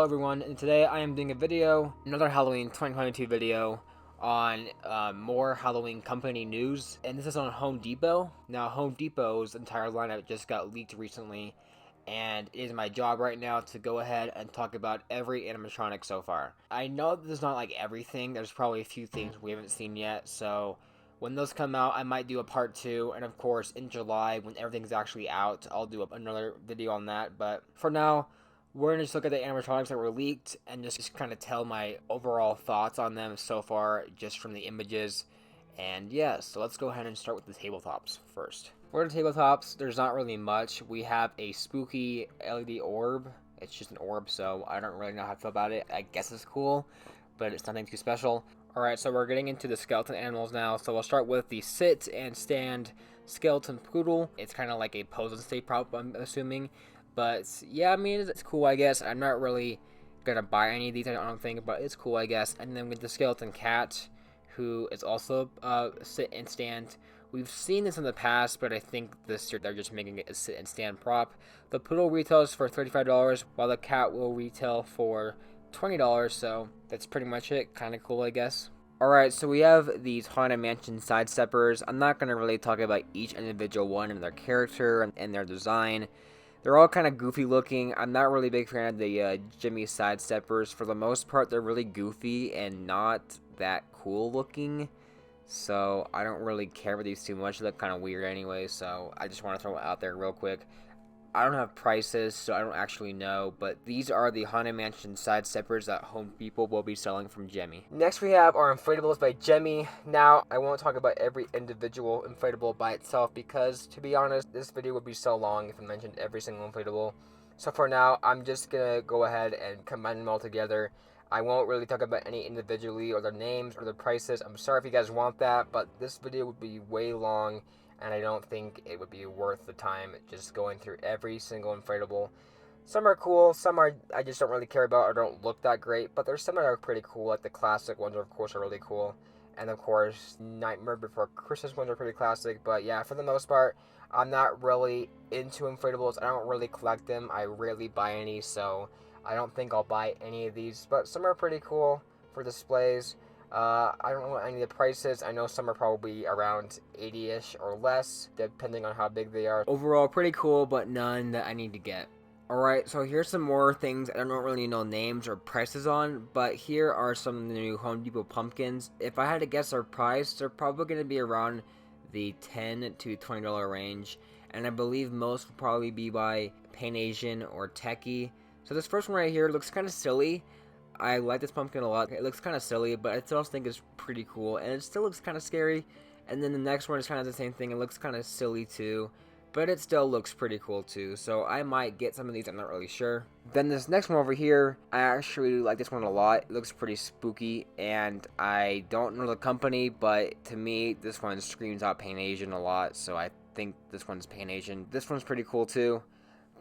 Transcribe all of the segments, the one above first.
Hello everyone, and today I am doing a video, another Halloween 2022 video on more Halloween company news, and this is on Home Depot. Now Home Depot's entire lineup just got leaked recently, and it is my job right now to go ahead and talk about every animatronic so far. I know that there's not like everything, there's probably a few things we haven't seen yet, so when those come out I might do a part 2, and of course in July when everything's actually out I'll do another video on that, but for now we're going to just look at the animatronics that were leaked and just kind of tell my overall thoughts on them so far just from the images. And yeah, so let's go ahead and start with the tabletops first. For the tabletops, there's not really much. We have a spooky LED orb. It's just an orb, so I don't really know how to feel about it. I guess it's cool, but it's nothing too special. Alright, so we're getting into the skeleton animals now. So we'll start with the sit and stand skeleton poodle. It's kind of like a pose and stay prop, I'm assuming. But yeah, I mean, it's cool, I guess. I'm not really gonna buy any of these, I don't think, but it's cool, I guess. And then with the skeleton cat, who is also sit and stand. We've seen this in the past, but I think this year they're just making it a sit and stand prop. The poodle retails for $35, while the cat will retail for $20, so that's pretty much it. Kind of cool, I guess. Alright, so we have these Haunted Mansion sidesteppers. I'm not gonna really talk about each individual one and their character and their design. They're all kind of goofy looking. I'm not really a big fan of the Jimmy sidesteppers. For the most part, they're really goofy and not that cool looking. So I don't really care for these too much. They look kind of weird anyway, so I just want to throw it out there real quick. I don't have prices, so I don't actually know, but these are the Haunted Mansion sidesteppers that Home Depot will be selling from Jemmy. Next we have our inflatables by Jemmy. Now, I won't talk about every individual inflatable by itself because, to be honest, this video would be so long if I mentioned every single inflatable. So for now, I'm just going to go ahead and combine them all together. I won't really talk about any individually or their names or their prices. I'm sorry if you guys want that, but this video would be way long, and I don't think it would be worth the time just going through every single inflatable. Some are cool, some I just don't really care about or don't look that great, but there's some that are pretty cool, like the classic ones of course are really cool. And of course, Nightmare Before Christmas ones are pretty classic, but yeah, for the most part, I'm not really into inflatables. I don't really collect them, I rarely buy any, so I don't think I'll buy any of these, but some are pretty cool for displays. I don't know any of the prices. I know some are probably around 80-ish or less, depending on how big they are. Overall, pretty cool, but none that I need to get. Alright, so here's some more things I don't really know names or prices on, but here are some of the new Home Depot pumpkins. If I had to guess their price, they're probably going to be around the $10 to $20 range, and I believe most will probably be by Pain Asian or Techie. So this first one right here looks kind of silly. I like this pumpkin a lot. It looks kind of silly, but I still think it's pretty cool, and it still looks kind of scary. And then the next one is kind of the same thing. It looks kind of silly too, but it still looks pretty cool too. So I might get some of these. I'm not really sure. Then this next one over here, I actually like this one a lot. It looks pretty spooky, and I don't know the company, but to me, this one screams out Pain Asian a lot. So I think this one's Pain Asian. This one's pretty cool too.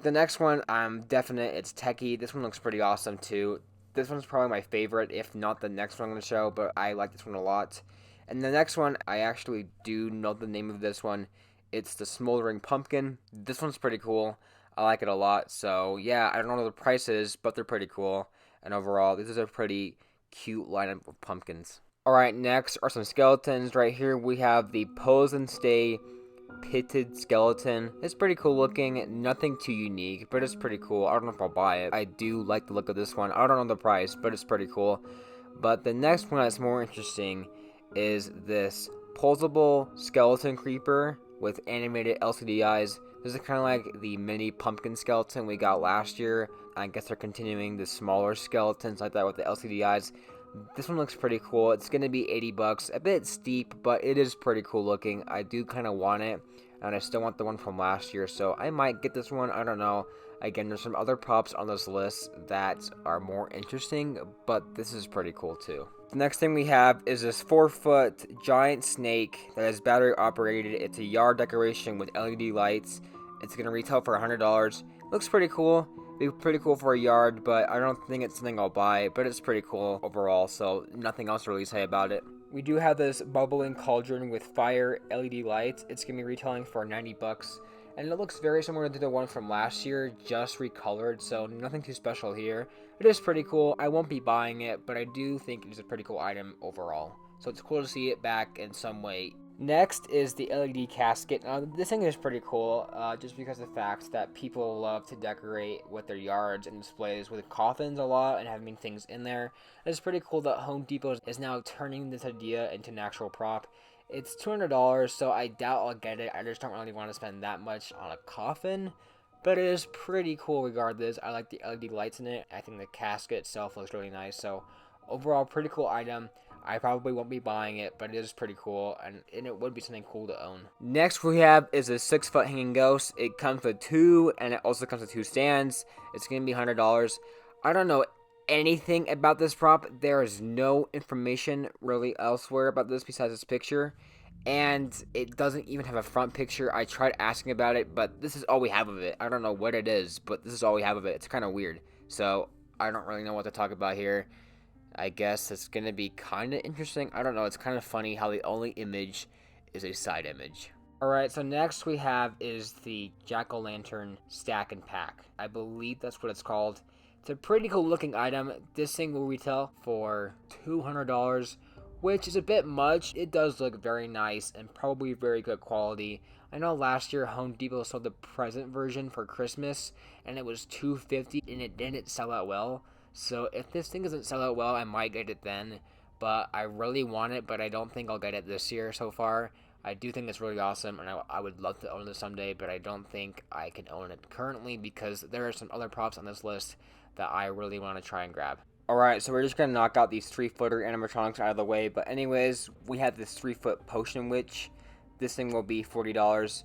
The next one, I'm definite it's Techie. This one looks pretty awesome too. This one's probably my favorite, if not the next one I'm going to show, but I like this one a lot. And the next one, I actually do know the name of this one. It's the Smoldering Pumpkin. This one's pretty cool. I like it a lot. So yeah, I don't know the prices, but they're pretty cool. And overall, this is a pretty cute lineup of pumpkins. Alright, next are some skeletons. Right here we have the Pose and Stay Pitted skeleton. It's pretty cool looking, nothing too unique, but it's pretty cool. I don't know if I'll buy it. I do like the look of this one. I don't know the price, but it's pretty cool. But the next one that's more interesting is this posable skeleton creeper with animated LCD eyes. This is kind of like the mini pumpkin skeleton we got last year. I guess they're continuing the smaller skeletons like that with the LCD eyes. This one looks pretty cool. It's going to be $80, a bit steep, but it is pretty cool looking. I do kind of want it, and I still want the one from last year, so I might get this one. I don't know. Again, there's some other props on this list that are more interesting, but this is pretty cool too. The next thing we have is this 4-foot giant snake that is battery operated. It's a yard decoration with LED lights. It's going to retail for $100. Looks pretty cool. Be pretty cool for a yard, but I don't think it's something I'll buy, but it's pretty cool overall, so nothing else to really say about it. We do have this bubbling cauldron with fire LED lights. It's going to be retailing for $90. and it looks very similar to the one from last year, just recolored, so nothing too special here. It is pretty cool. I won't be buying it, but I do think it is a pretty cool item overall. So it's cool to see it back in some way. Next is the LED casket. Now, this thing is pretty cool, just because of the fact that people love to decorate with their yards and displays with coffins a lot and having things in there. It's pretty cool that Home Depot is now turning this idea into an actual prop. It's $200, so I doubt I'll get it. I just don't really want to spend that much on a coffin. But it is pretty cool regardless. I like the LED lights in it. I think the casket itself looks really nice. So overall, pretty cool item. I probably won't be buying it, but it is pretty cool, and it would be something cool to own. Next we have is a 6-foot hanging ghost. It comes with 2, and it also comes with 2 stands. It's going to be $100. I don't know anything about this prop. There is no information really elsewhere about this besides this picture, and it doesn't even have a front picture. I tried asking about it, but this is all we have of it. I don't know what it is, but this is all we have of it. It's kind of weird, so I don't really know what to talk about here. I guess it's going to be kind of interesting. I don't know. It's kind of funny how the only image is a side image. Alright, so next we have is the Jacko Lantern Stack and Pack. I believe that's what it's called. It's a pretty cool looking item. This thing will retail for $200, which is a bit much. It does look very nice and probably very good quality. I know last year Home Depot sold the present version for Christmas, and it was $250, and it didn't sell out well. So if this thing doesn't sell out well, I might get it then. But I really want it, but I don't think I'll get it this year so far. I do think it's really awesome, and I would love to own this someday, but I don't think I can own it currently because there are some other props on this list that I really want to try and grab. Alright, so we're just going to knock out these 3-footer animatronics out of the way. But anyways, we have this 3-foot potion witch. This thing will be $40.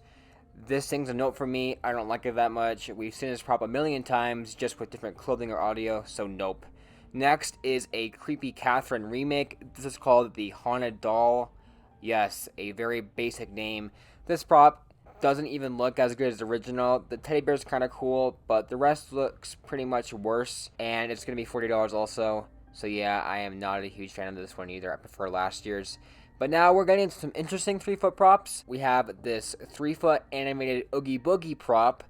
This thing's a note for me. I don't like it that much. We've seen this prop a million times, just with different clothing or audio, so nope. Next is a Creepy Catherine remake. This is called the Haunted Doll. Yes, a very basic name. This prop doesn't even look as good as the original. The teddy bear's kind of cool, but the rest looks pretty much worse, and it's going to be $40 also. So yeah, I am not a huge fan of this one either. I prefer last year's. But now we're getting into some interesting 3-foot props. We have this 3-foot animated Oogie Boogie prop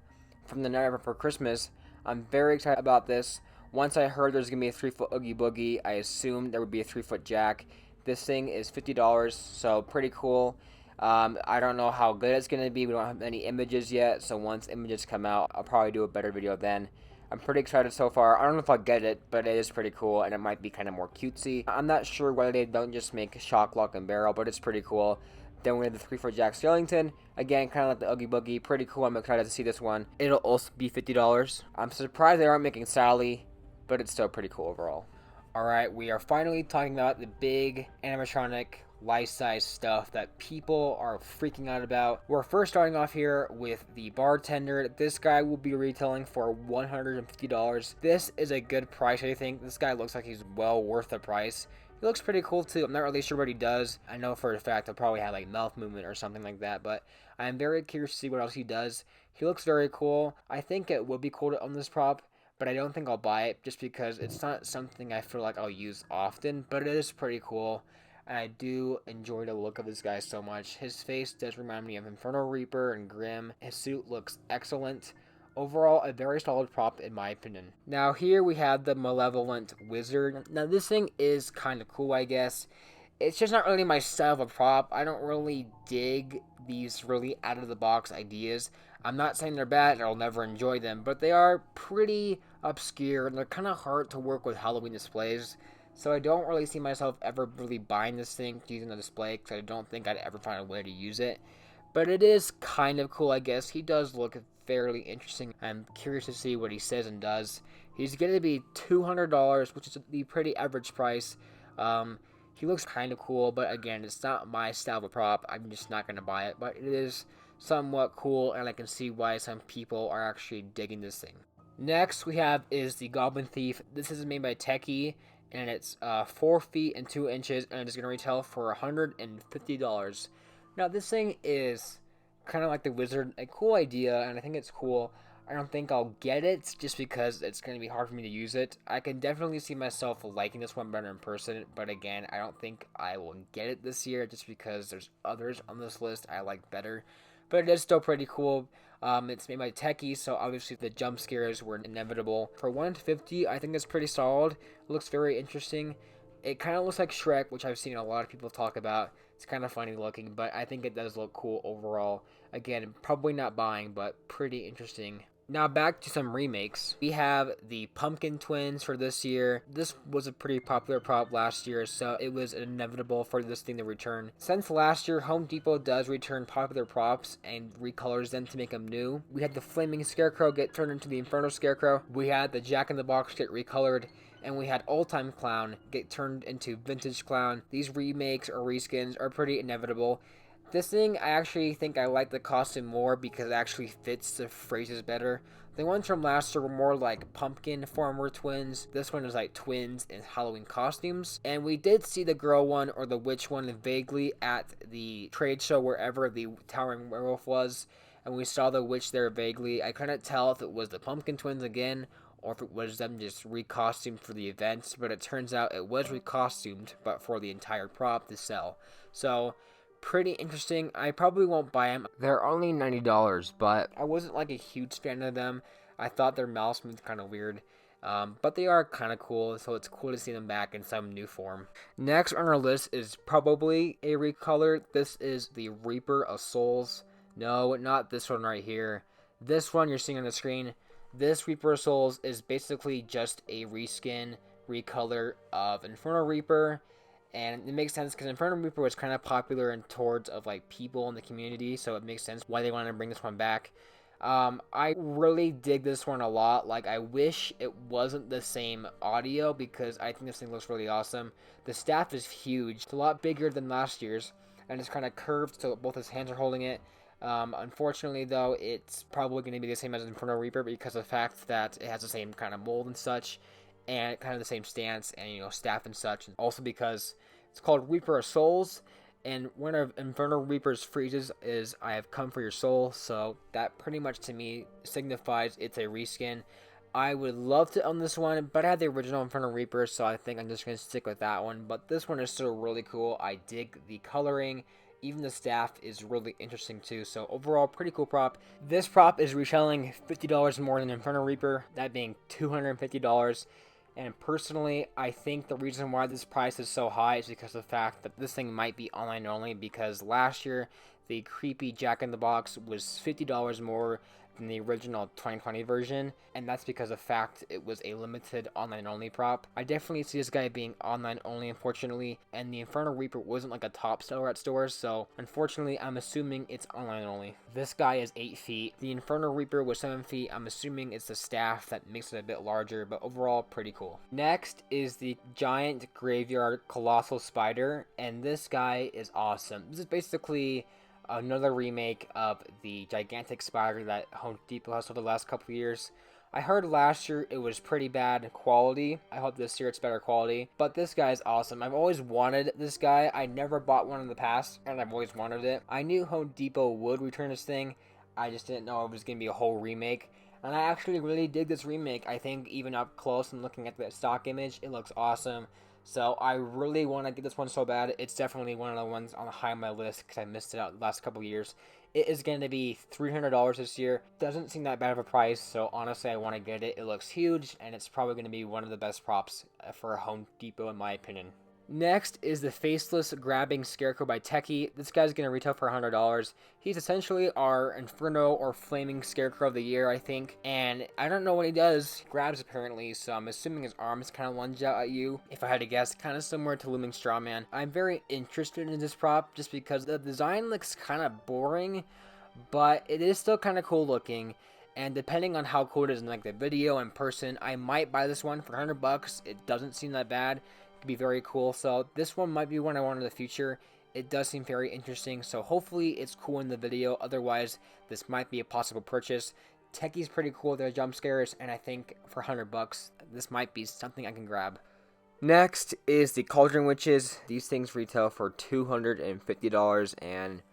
from the Night Before Christmas. I'm very excited about this. Once I heard there's going to be a 3-foot Oogie Boogie, I assumed there would be a 3-foot Jack. This thing is $50, so pretty cool. I don't know how good it's going to be. We don't have any images yet, so once images come out, I'll probably do a better video then. I'm pretty excited so far. I don't know if I'll get it, but it is pretty cool, and it might be kind of more cutesy. I'm not sure whether they don't just make shock, lock, and barrel, but it's pretty cool. Then we have the 3-foot Jack Skellington. Again, kind of like the Oogie Boogie. Pretty cool. I'm excited to see this one. It'll also be $50. I'm surprised they aren't making Sally, but it's still pretty cool overall. Alright, we are finally talking about the big animatronic life-size stuff that people are freaking out about. We're first starting off here with the Bartender. This guy will be retailing for $150. This is a good price, I think. This guy looks like he's well worth the price. He looks pretty cool too. I'm not really sure what he does. I know for a fact he'll probably have like mouth movement or something like that, but I'm very curious to see what else he does. He looks very cool. I think it would be cool to own this prop, but I don't think I'll buy it just because it's not something I feel like I'll use often, but it is pretty cool. And I do enjoy the look of this guy so much. His face does remind me of Inferno Reaper and Grim. His suit looks excellent. Overall, a very solid prop in my opinion. Now here we have the Malevolent Wizard. Now this thing is kind of cool, I guess. It's just not really my style of a prop. I don't really dig these really out-of-the-box ideas. I'm not saying they're bad and I'll never enjoy them, but they are pretty obscure and they're kind of hard to work with Halloween displays. So I don't really see myself ever really buying this thing to use in a display because I don't think I'd ever find a way to use it. But it is kind of cool, I guess. He does look fairly interesting. I'm curious to see what he says and does. He's going to be $200, which is the pretty average price. He looks kind of cool, but again, it's not my style of a prop. I'm just not going to buy it, but it is somewhat cool, and I can see why some people are actually digging this thing. Next we have is the Goblin Thief. This is made by Techie, and it's 4 feet and 2 inches, and it is going to retail for $150. Now this thing is kind of like the Wizard, a cool idea, and I think it's cool. I don't think I'll get it just because it's going to be hard for me to use it. I can definitely see myself liking this one better in person, but again, I don't think I will get it this year just because there's others on this list I like better. but it is still pretty cool. It's made by Techie, so obviously the jump scares were inevitable. For 150, I think it's pretty solid. It looks very interesting. It kind of looks like Shrek, which I've seen a lot of people talk about. It's kind of funny looking, but I think it does look cool overall. Again, probably not buying, but pretty interesting. Now back to some remakes. We have the Pumpkin Twins for this year. This was a pretty popular prop last year, so it was inevitable for this thing to return. Since last year, Home Depot does return popular props and recolors them to make them new. We had the Flaming Scarecrow get turned into the Inferno Scarecrow. We had the Jack in the Box get recolored. And we had Old Time Clown get turned into Vintage Clown. These remakes or reskins are pretty inevitable. This thing, I actually think I like the costume more because it actually fits the phrases better. The ones from last year were more like pumpkin former twins. This one is like twins in Halloween costumes. And we did see the girl one or the witch one vaguely at the trade show wherever the Towering Werewolf was. And we saw the witch there vaguely. I couldn't tell if it was the pumpkin twins again or if it was them just recostumed for the event. But it turns out it was recostumed, but for the entire prop to sell. So pretty interesting. I probably won't buy them. They're only $90, but I wasn't like a huge fan of them. I thought their mouse moved kind of weird. But they are kind of cool, so it's cool to see them back in some new form. Next on our list is probably a recolor. This is the Reaper of Souls. No, not this one right here. This one you're seeing on the screen. This Reaper of Souls is basically just a reskin, recolor of Inferno Reaper. And it makes sense because Inferno Reaper was kind of popular in towards of like people in the community, so it makes sense why they wanted to bring this one back. I really dig this one a lot. Like, I wish it wasn't the same audio because I think this thing looks really awesome. The staff is huge. It's a lot bigger than last year's, and it's kind of curved so both his hands are holding it. Unfortunately, though, it's probably going to be the same as Inferno Reaper because of the fact that it has the same kind of mold and such, and kind of the same stance and, you know, staff and such. Also because it's called Reaper of Souls, and one of Inferno Reaper's phrases is, "I have come for your soul," so that pretty much to me signifies it's a reskin. I would love to own this one, but I had the original Inferno Reaper, so I think I'm just going to stick with that one. But this one is still really cool. I dig the coloring. Even the staff is really interesting too. So overall, pretty cool prop. This prop is retailing $50 more than Inferno Reaper, that being $250. And personally, I think the reason why this price is so high is because of the fact that this thing might be online only, because last year the creepy Jack in the Box was $50 more than the original 2020 version, and that's because of the fact it was a limited online only prop. I definitely see this guy being online only, unfortunately, and the Inferno Reaper wasn't like a top seller at stores, so unfortunately I'm assuming it's online only. This guy is 8 feet. The Inferno Reaper was 7 feet. I'm assuming it's the staff that makes it a bit larger, but overall pretty cool. Next is the Giant Graveyard Colossal Spider, and this guy is awesome. This is basically another remake of the gigantic spider that Home Depot has sold the last couple of years. I heard last year it was pretty bad quality. I hope this year it's better quality. But this guy is awesome. I've always wanted this guy. I never bought one in the past, and I've always wanted it. I knew Home Depot would return this thing. I just didn't know it was going to be a whole remake. And I actually really dig this remake. I think even up close and looking at the stock image, it looks awesome. So I really want to get this one so bad. It's definitely one of the ones on the high of my list because I missed it out the last couple of years. It is going to be $300 this year. Doesn't seem that bad of a price, so honestly I want to get it. It looks huge, and it's probably going to be one of the best props for a Home Depot in my opinion. Next is the Faceless Grabbing Scarecrow by Techie. This guy's going to retail for $100. He's essentially our Inferno or Flaming Scarecrow of the year, I think. And I don't know what he does. He grabs apparently, so I'm assuming his arms kind of lunge out at you. If I had to guess, kind of similar to Looming Strawman. I'm very interested in this prop just because the design looks kind of boring, but it is still kind of cool looking. And depending on how cool it is in like the video in person, I might buy this one for $100. It doesn't seem that bad. Could be very cool. So this one might be one I want in the future. It does seem very interesting, so hopefully it's cool in the video. Otherwise, this might be a possible purchase. Techie's pretty cool with their jump scares, and I think for $100 this might be something I can grab. Next is the Cauldron Witches. These things retail for $250, and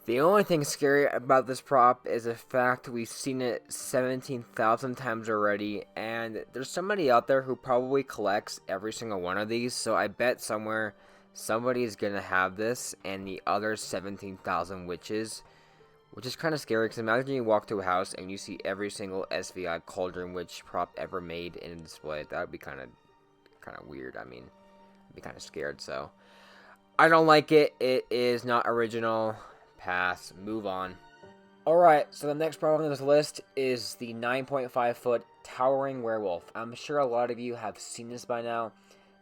the only thing scary about this prop is the fact we've seen it 17,000 times already, and there's somebody out there who probably collects every single one of these, so I bet somewhere somebody's gonna have this and the other 17,000 witches. which is kind of scary because imagine you walk to a house and you see every single SVI Cauldron Witch prop ever made in a display. That would be kind of weird. I mean, I'd be kind of scared. So I don't like it. It is not original. Pass. Move on. Alright, so the next prop on this list is the 9.5 foot towering werewolf. I'm sure a lot of you have seen this by now.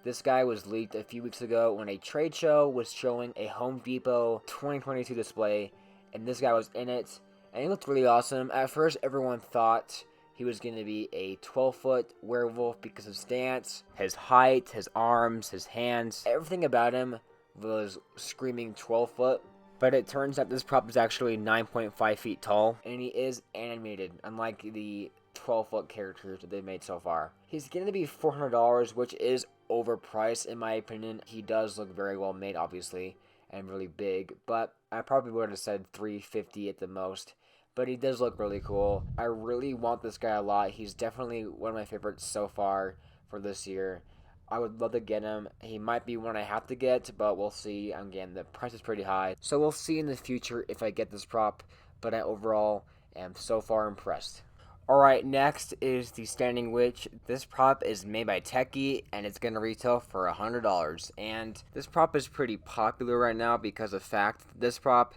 This guy was leaked a few weeks ago when a trade show was showing a Home Depot 2022 display, and this guy was in it, and he looked really awesome. At first, everyone thought he was going to be a 12-foot werewolf because of stance, his height, his arms, his hands. Everything about him was screaming 12-foot. But it turns out this prop is actually 9.5 feet tall, and he is animated, unlike the 12-foot characters that they've made so far. He's going to be $400, which is overpriced in my opinion. He does look very well made, obviously, and really big, but I probably would have said $350 at the most. But he does look really cool. I really want this guy a lot. He's definitely one of my favorites so far for this year. I would love to get him. He might be one I have to get, but we'll see. Again, the price is pretty high. So we'll see in the future if I get this prop, but I overall am so far impressed. Alright, next is the Standing Witch. This prop is made by Techie, and it's going to retail for $100. And this prop is pretty popular right now because of the fact that this prop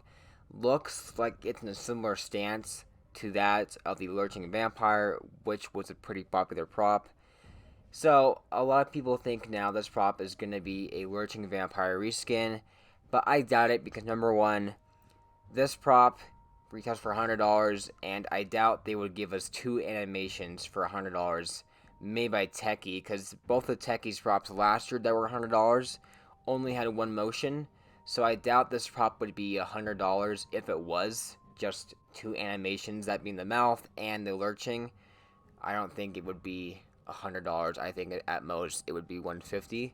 looks like it's in a similar stance to that of the Lurching Vampire, which was a pretty popular prop. So, a lot of people think now this prop is going to be a Lurching Vampire reskin, but I doubt it because, number one, this prop retails for $100, and I doubt they would give us two animations for $100 made by Techie, because both of Techie's props last year that were $100 only had one motion, so I doubt this prop would be $100 if it was just two animations, that being the mouth and the lurching. I don't think it would be $100. I think at most it would be $150.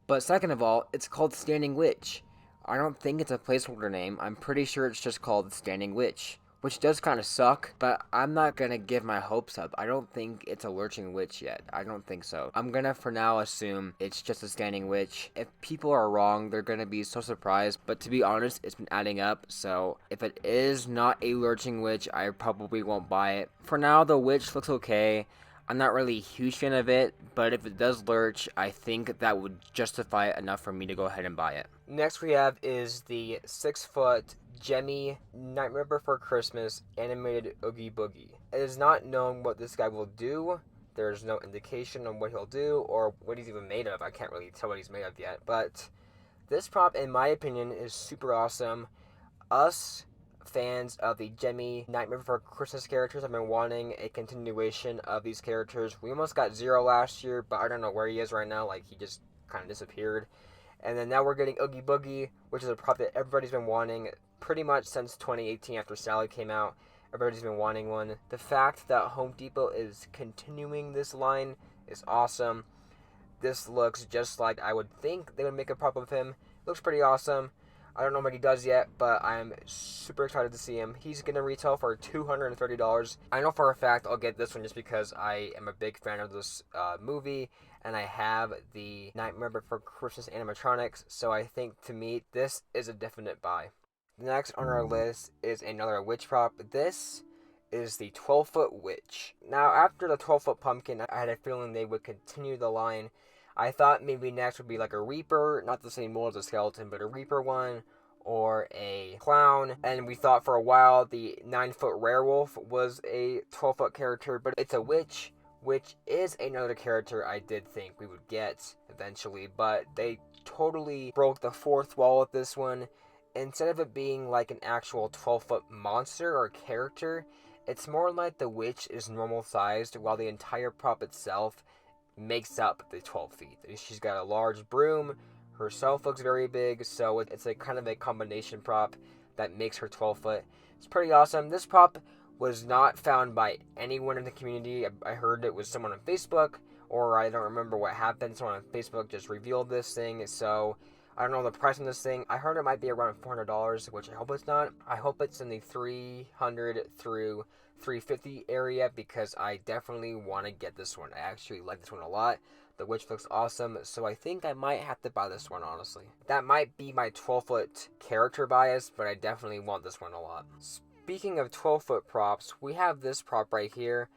But second of all, it's called Standing Witch. I don't think it's a placeholder name. I'm pretty sure it's just called Standing Witch, which does kind of suck, but I'm not gonna give my hopes up. I don't think it's a Lurching Witch yet. I don't think so. I'm gonna for now assume it's just a Standing Witch. If people are wrong, they're gonna be so surprised, but to be honest, it's been adding up, so if it is not a Lurching Witch, I probably won't buy it. For now, the witch looks okay. I'm not really a huge fan of it, but if it does lurch, I think that would justify it enough for me to go ahead and buy it. Next we have is the 6-foot Jemmy Nightmare Before Christmas animated Oogie Boogie. It is not known what this guy will do. There's no indication on what he'll do or what he's even made of. I can't really tell what he's made of yet, but this prop, in my opinion, is super awesome. Us fans of the Jemmy Nightmare Before Christmas characters have been wanting a continuation of these characters. We almost got Zero last year, but I don't know where he is right now. Like, he just kind of disappeared. And then now we're getting Oogie Boogie, which is a prop that everybody's been wanting pretty much since 2018 after Sally came out. Everybody's been wanting one. The fact that Home Depot is continuing this line is awesome. This looks just like I would think they would make a prop of him. Looks pretty awesome. I don't know what he does yet, but I'm super excited to see him. He's going to retail for $230. I know for a fact I'll get this one just because I am a big fan of this movie, and I have the Nightmare Before Christmas animatronics, so I think to me this is a definite buy. Next on our list is another witch prop. This is the 12-foot witch. Now, after the 12-foot pumpkin, I had a feeling they would continue the line. I thought maybe next would be like a Reaper, not the same mold as a skeleton, but a Reaper one, or a clown. And we thought for a while the 9-foot werewolf was a 12-foot character, but it's a witch, which is another character I did think we would get eventually, but they totally broke the fourth wall with this one. Instead of it being like an actual 12-foot monster or character, it's more like the witch is normal sized, while the entire prop itself makes up the 12 feet. She's got a large broom, herself looks very big, so it's a kind of a combination prop that makes her 12 foot. It's pretty awesome. This prop was not found by anyone in the community. I heard it was someone on Facebook, or I don't remember what happened. Someone on Facebook just revealed this thing, so I don't know the price on this thing. I heard it might be around $400, which I hope it's not. I hope it's in the $300 through $350 area because I definitely want to get this one. I actually like this one a lot. The witch looks awesome, so I think I might have to buy this one, honestly. That might be my 12-foot character bias, but I definitely want this one a lot. speaking of 12-foot props, we have this prop right here.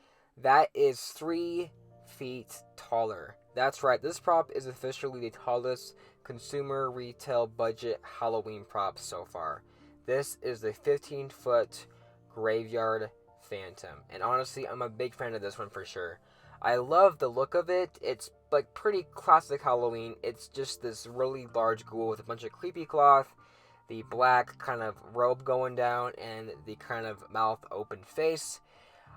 That is 3 feet taller. That's right, this prop is officially the tallest consumer retail budget Halloween prop so far. This is the 15-foot Graveyard Phantom. And honestly, I'm a big fan of this one for sure. I love the look of it. It's like pretty classic Halloween. It's just this really large ghoul with a bunch of creepy cloth, the black kind of robe going down, and the kind of mouth open face.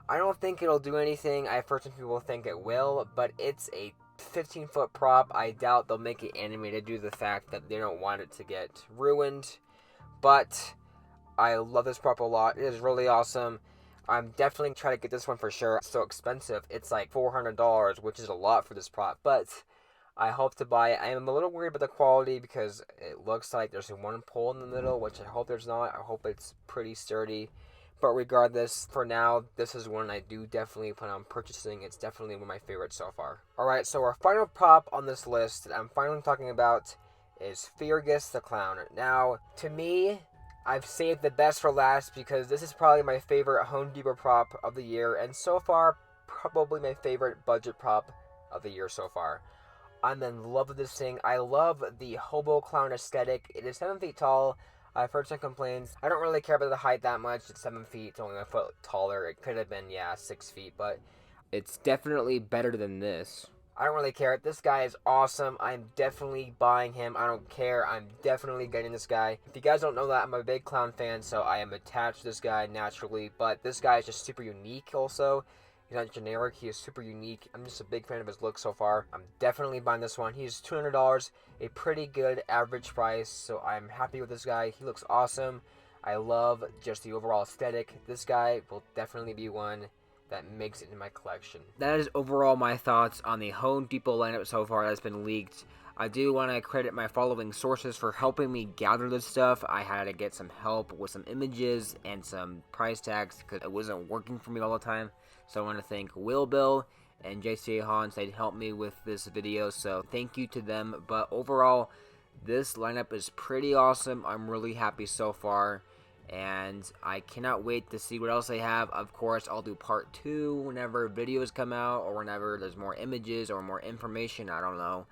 I don't think it'll do anything. I've heard some people think it will, but it's a 15-foot prop. I doubt they'll make it animated due to the fact that they don't want it to get ruined. But I love this prop a lot. It is really awesome. I'm definitely trying to get this one for sure. It's so expensive. It's like $400, which is a lot for this prop. But I hope to buy it. I am a little worried about the quality because it looks like there's one pole in the middle, which I hope there's not. I hope it's pretty sturdy. But regardless, for now, this is one I do definitely plan on purchasing. It's definitely one of my favorites so far. Alright, so our final prop on this list that I'm finally talking about is Fergus the Clown. Now, to me, I've saved the best for last because this is probably my favorite Home Depot prop of the year, and so far, probably my favorite budget prop of the year so far. I'm in love with this thing. I love the hobo clown aesthetic. It is 7 feet tall. I've heard some complaints. I don't really care about the height that much. It's 7 feet. It's only a foot taller. It could have been, 6 feet, but it's definitely better than this. I don't really care. This guy is awesome. I'm definitely buying him. I don't care. I'm definitely getting this guy. If you guys don't know that, I'm a big clown fan, so I am attached to this guy naturally. But this guy is just super unique also. He's not generic. He is super unique. I'm just a big fan of his look so far. I'm definitely buying this one. He's $200, a pretty good average price, so I'm happy with this guy. He looks awesome. I love just the overall aesthetic. This guy will definitely be one that makes it in my collection. That is overall my thoughts on the Home Depot lineup so far that's been leaked. I do want to credit my following sources for helping me gather this stuff. I had to get some help with some images and some price tags because it wasn't working for me all the time. So I want to thank Will Bill and JCA Hans. They helped me with this video, so thank you to them. But overall, this lineup is pretty awesome. I'm really happy so far, and I cannot wait to see what else they have. Of course, I'll do part 2 whenever videos come out or whenever there's more images or more information. I don't know.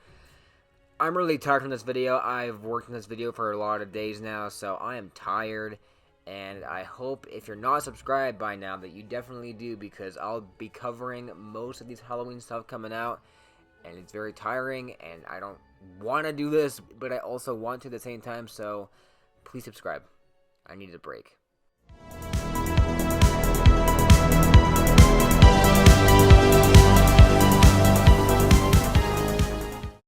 I'm really tired from this video. I've worked on this video for a lot of days now, so I am tired. And I hope if you're not subscribed by now that you definitely do, because I'll be covering most of these Halloween stuff coming out. And it's very tiring, and I don't want to do this, but I also want to at the same time, so please subscribe. I need a break.